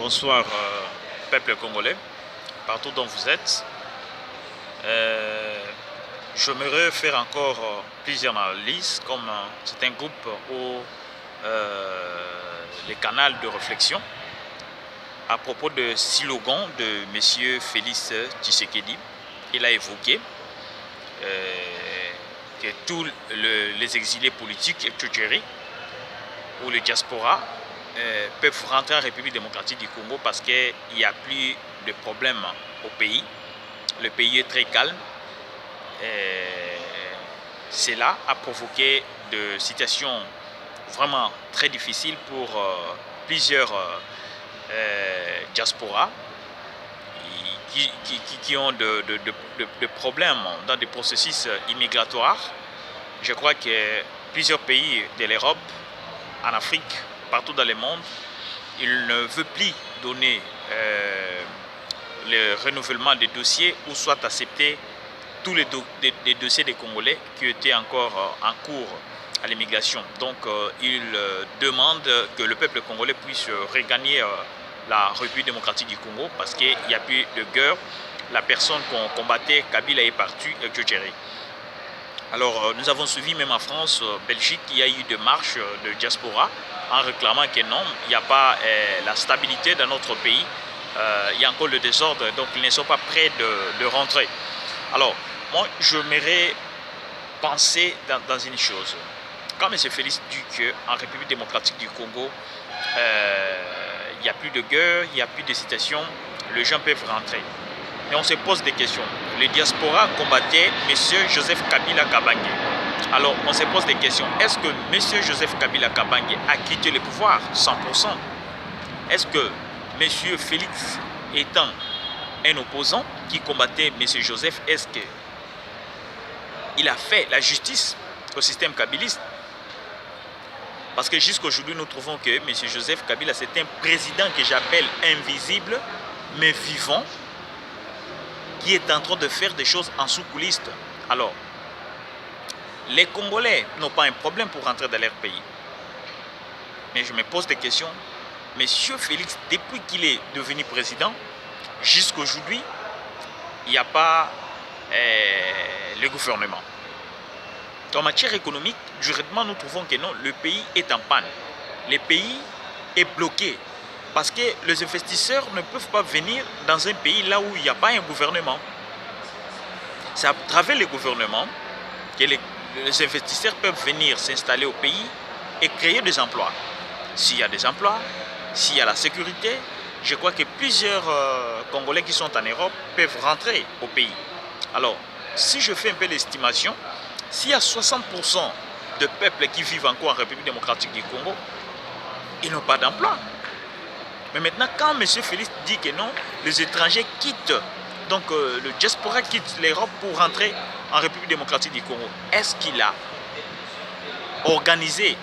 Bonsoir, peuple congolais, partout dont vous êtes. J'aimerais faire encore plusieurs analyses, comme c'est un groupe où les canaux de réflexion à propos de slogan de M. Félix Tshisekedi. Il a évoqué que tous les exilés politiques étrangers ou les diasporas peuvent rentrer en République démocratique du Congo parce qu'il n'y a plus de problèmes au pays. Le pays est très calme. Cela a provoqué des situations vraiment très difficiles pour plusieurs diasporas qui ont de problèmes dans des processus immigratoires. Je crois que plusieurs pays de l'Europe, en Afrique, partout dans le monde, ils ne veulent plus donner le renouvellement des dossiers ou soit accepter tous les dossiers des Congolais qui étaient encore en cours à l'immigration. Donc ils demandent que le peuple congolais puisse regagner la République démocratique du Congo parce qu'il n'y a plus de guerre. La personne qu'on combattait, Kabila, est partie, etc. Alors nous avons suivi même en France, Belgique, il y a eu des marches de diaspora en réclamant que non, il n'y a pas la stabilité dans notre pays. Il y a encore le désordre, donc ils ne sont pas prêts de rentrer. Alors, moi, j'aimerais penser dans une chose. Quand M. Félix dit qu'en République démocratique du Congo, il n'y a plus de guerre, il n'y a plus de situation, les gens peuvent rentrer. Mais on se pose des questions. Les diasporas combattaient M. Joseph Kabila Kabange. Alors, on se pose des questions. Est-ce que M. Joseph Kabila Kabange a quitté le pouvoir 100%? Est-ce que M. Félix étant un opposant qui combattait M. Joseph, est-ce qu'il a fait la justice au système kabiliste? Parce que jusqu'aujourd'hui, nous trouvons que M. Joseph Kabila, c'est un président que j'appelle invisible, mais vivant, qui est en train de faire des choses en sous-coulisses. Alors, les Congolais n'ont pas un problème pour rentrer dans leur pays. Mais je me pose des questions. M. Félix, depuis qu'il est devenu président, jusqu'aujourd'hui, il n'y a pas le gouvernement. En matière économique, directement, nous trouvons que non, le pays est en panne. Le pays est bloqué. Parce que les investisseurs ne peuvent pas venir dans un pays là où il n'y a pas un gouvernement. C'est à travers le gouvernement que les investisseurs peuvent venir s'installer au pays et créer des emplois. S'il y a des emplois, s'il y a la sécurité, je crois que plusieurs Congolais qui sont en Europe peuvent rentrer au pays. Alors, si je fais un peu l'estimation, s'il y a 60% de peuples qui vivent encore en République démocratique du Congo, ils n'ont pas d'emploi. Mais maintenant, quand M. Félix dit que non, les étrangers quittent, donc le diaspora quitte l'Europe pour rentrer en République démocratique du Congo, est-ce qu'il a organisé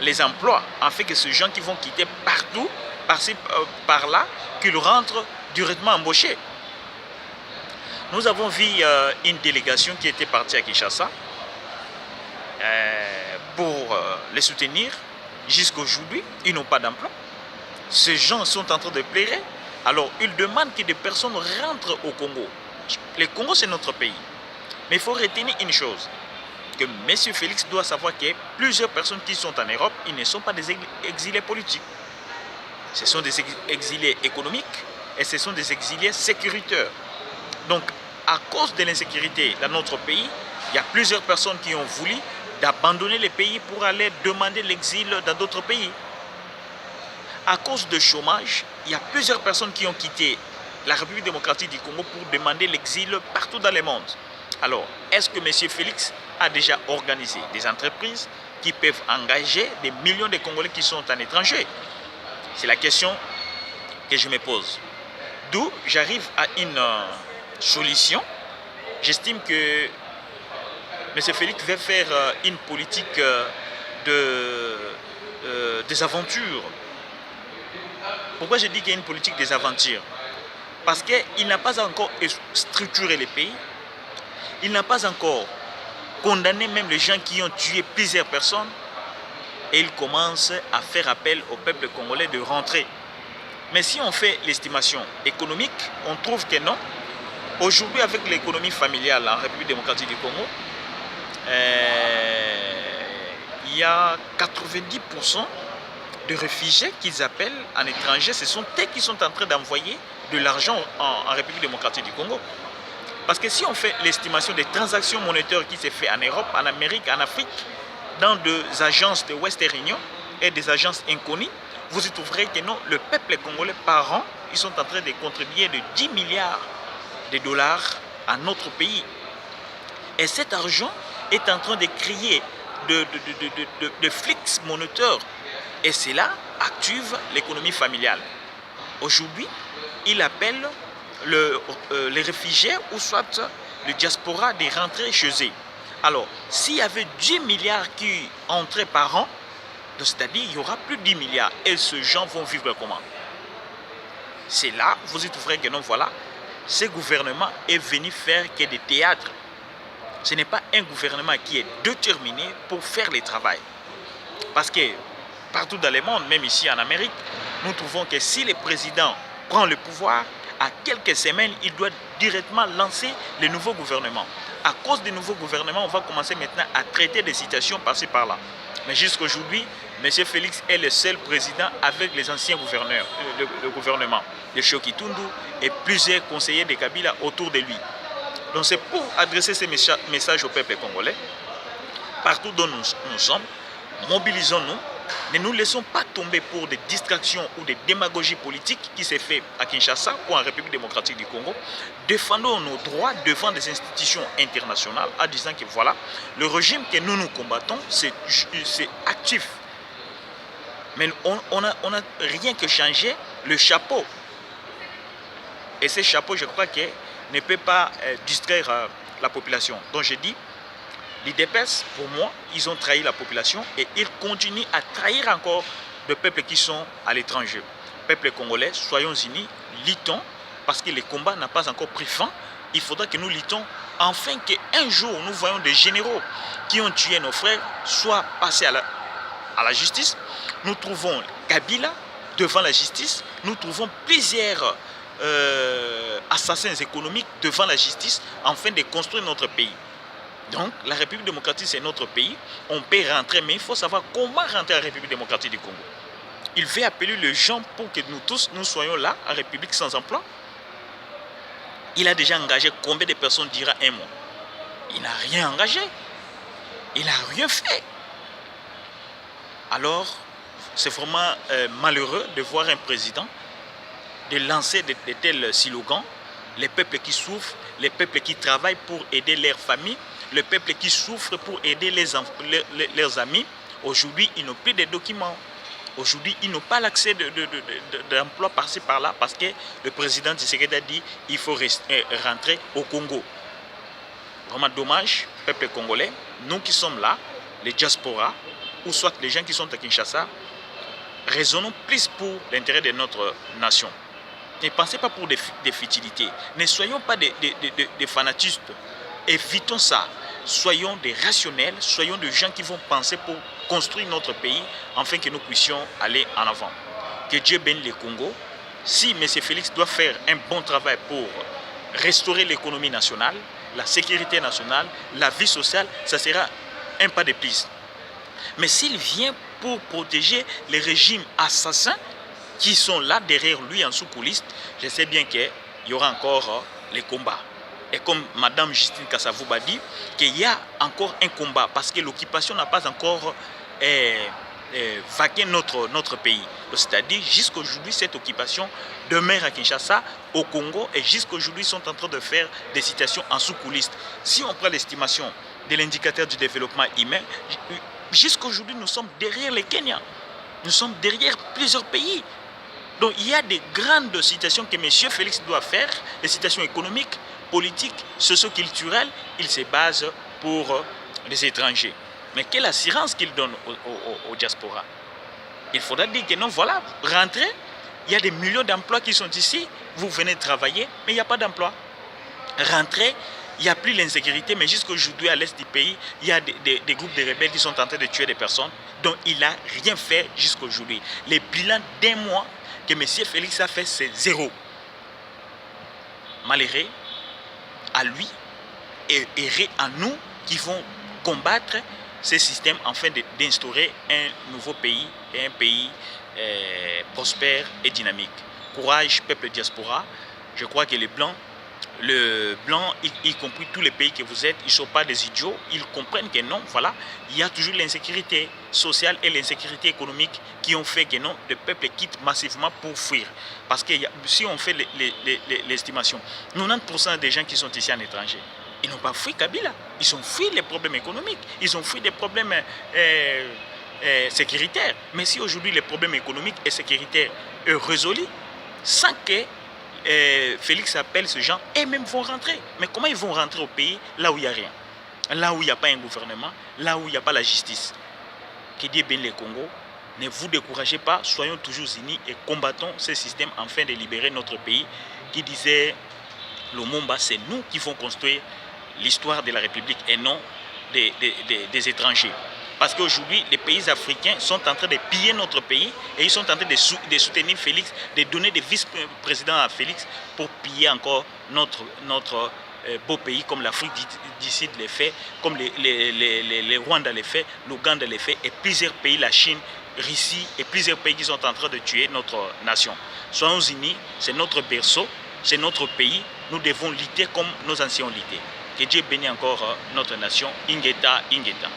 les emplois en fait que ces gens qui vont quitter partout, par-ci, par-là, qu'ils rentrent directement embauchés? Nous avons vu une délégation qui était partie à Kinshasa pour les soutenir. Jusqu'aujourd'hui, ils n'ont pas d'emploi. Ces gens sont en train de pleurer. Alors, ils demandent que des personnes rentrent au Congo. Le Congo, c'est notre pays. Mais il faut retenir une chose, que M. Félix doit savoir que plusieurs personnes qui sont en Europe, ils ne sont pas des exilés politiques. Ce sont des exilés économiques et ce sont des exilés sécuritaires. Donc, à cause de l'insécurité dans notre pays, il y a plusieurs personnes qui ont voulu d'abandonner le pays pour aller demander l'exil dans d'autres pays. À cause du chômage, il y a plusieurs personnes qui ont quitté la République démocratique du Congo pour demander l'exil partout dans le monde. Alors, est-ce que M. Félix a déjà organisé des entreprises qui peuvent engager des millions de Congolais qui sont en étranger? C'est la question que je me pose. D'où j'arrive à une solution. J'estime que M. Félix veut faire une politique des aventures. Pourquoi je dis qu'il y a une politique des aventures? Parce qu'il n'a pas encore structuré le pays. Il n'a pas encore condamné même les gens qui ont tué plusieurs personnes. Et il commence à faire appel au peuple congolais de rentrer. Mais si on fait l'estimation économique, on trouve que non. Aujourd'hui, avec l'économie familiale en République démocratique du Congo, il y a 90% de réfugiés qu'ils appellent en étranger. Ce sont eux qui sont en train d'envoyer de l'argent en République démocratique du Congo. Parce que si on fait l'estimation des transactions monétaires qui s'est fait en Europe, en Amérique, en Afrique, dans des agences de Western Union et des agences inconnues, vous y trouverez que non, le peuple congolais par an, ils sont en train de contribuer de 10 milliards de dollars à notre pays. Et cet argent est en train de créer de flux monétaires. Et cela active l'économie familiale. Aujourd'hui, il appelle les réfugiés ou soit le diaspora de rentrer chez eux. Alors, s'il y avait 10 milliards qui entraient par an, c'est-à-dire il y aura plus de 10 milliards. Et ces gens vont vivre comment? C'est là, vous y trouverez que non, voilà, ce gouvernement est venu faire que des théâtres. Ce n'est pas un gouvernement qui est déterminé pour faire le travail. Parce que partout dans le monde, même ici en Amérique, nous trouvons que si le président prend le pouvoir, à quelques semaines, il doit directement lancer le nouveau gouvernement. À cause du nouveau gouvernement, on va commencer maintenant à traiter des situations par-ci par-là. Mais jusqu'à aujourd'hui, M. Félix est le seul président avec les anciens gouverneurs, le gouvernement de Shoki Tundu et plusieurs conseillers de Kabila autour de lui. Donc c'est pour adresser ces messages au peuple congolais. Partout où nous sommes, mobilisons-nous. Ne nous laissons pas tomber pour des distractions ou des démagogies politiques qui s'est fait à Kinshasa ou en République démocratique du Congo. Défendons nos droits devant des institutions internationales en disant que voilà, le régime que nous combattons, c'est actif. Mais on a rien que changé le chapeau. Et ce chapeau, je crois que ne peut pas distraire la population. Donc je dis, l'IDPS, pour moi, ils ont trahi la population et ils continuent à trahir encore les peuples qui sont à l'étranger. Peuple congolais, soyons unis, luttons, parce que le combat n'a pas encore pris fin. Il faudra que nous luttons, afin qu'un jour, nous voyons des généraux qui ont tué nos frères, soient passés à la justice. Nous trouvons Kabila devant la justice. Nous trouvons plusieurs assassins économiques devant la justice, afin de construire notre pays. Donc, la République démocratique, c'est notre pays. On peut rentrer, mais il faut savoir comment rentrer à la République démocratique du Congo. Il veut appeler les gens pour que nous tous, nous soyons là, en République sans emploi. Il a déjà engagé combien de personnes dira un mois? Il n'a rien engagé. Il n'a rien fait. Alors, c'est vraiment malheureux de voir un président de lancer de tels slogans. Les peuples qui souffrent, les peuples qui travaillent pour aider leurs familles, le peuple qui souffre pour aider leurs amis. Aujourd'hui, ils n'ont plus de documents. Aujourd'hui, ils n'ont pas l'accès d'emploi par-ci par-là parce que le président Tshisekedi a dit qu'il faut rentrer au Congo. Vraiment dommage, peuple congolais, nous qui sommes là, les diasporas, ou soit les gens qui sont à Kinshasa, raisonnons plus pour l'intérêt de notre nation. Ne pensez pas pour des futilités. Ne soyons pas des fanatistes. Évitons ça. Soyons des rationnels, soyons des gens qui vont penser pour construire notre pays afin que nous puissions aller en avant. Que Dieu bénisse le Congo. Si M. Félix doit faire un bon travail pour restaurer l'économie nationale, la sécurité nationale, la vie sociale, ça sera un pas de plus. Mais s'il vient pour protéger les régimes assassins qui sont là derrière lui en sous-coulisses, je sais bien qu'il y aura encore les combats. Et comme Mme Justine Kassavouba dit, qu'il y a encore un combat parce que l'occupation n'a pas encore vaqué notre pays. C'est-à-dire, jusqu'à aujourd'hui, cette occupation demeure à Kinshasa, au Congo, et jusqu'à aujourd'hui, ils sont en train de faire des situations en sous-coulisses. Si on prend l'estimation de l'indicateur du développement humain, jusqu'à aujourd'hui, nous sommes derrière les Kenyans. Nous sommes derrière plusieurs pays. Donc, il y a des grandes situations que M. Félix doit faire, des situations économiques, politiques, socio-culturelles. Il se base pour les étrangers. Mais quelle assurance qu'il donne aux diaspora? Il faudra dire que non, voilà, rentrez. Il y a des millions d'emplois qui sont ici. Vous venez travailler, mais il n'y a pas d'emploi. Rentrez. Il n'y a plus l'insécurité, mais jusqu'aujourd'hui, à l'est du pays, il y a des groupes de rebelles qui sont en train de tuer des personnes. Donc, il n'a rien fait jusqu'aujourd'hui. Les bilans d'un mois que M. Félix a fait, c'est zéro. Malheureux à lui et heureux à nous qui vont combattre ce système afin d'instaurer un nouveau pays et un pays prospère et dynamique. Courage, peuple diaspora. Je crois que les Blancs, y compris tous les pays que vous êtes, ils ne sont pas des idiots. Ils comprennent que non, voilà, il y a toujours l'insécurité sociale et l'insécurité économique qui ont fait que non, le peuple quitte massivement pour fuir. Parce que si on fait l'estimation, 90% des gens qui sont ici en étranger, ils n'ont pas fui Kabila. Ils ont fui les problèmes économiques. Ils ont fui des problèmes sécuritaires. Mais si aujourd'hui les problèmes économiques et sécuritaires sont résolus, sans que Félix appelle ces gens, et même vont rentrer. Mais comment ils vont rentrer au pays là où il n'y a rien? Là où il n'y a pas un gouvernement, là où il n'y a pas la justice. Que Dieu bénisse le Congo. Ne vous découragez pas, soyons toujours unis et combattons ce système afin de libérer notre pays. Qui disait, Lumumba, c'est nous qui vont construire l'histoire de la République et non des étrangers. Parce qu'aujourd'hui, les pays africains sont en train de piller notre pays et ils sont en train de soutenir Félix, de donner des vice-présidents à Félix pour piller encore notre beau pays comme l'Afrique du Sud le fait, comme les Rwanda le fait, l'Ouganda le fait et plusieurs pays, la Chine, Russie et plusieurs pays qui sont en train de tuer notre nation. Soyons unis, c'est notre berceau, c'est notre pays, nous devons lutter comme nos anciens ont lutté. Que Dieu bénisse encore notre nation. Ingeta, Ingeta.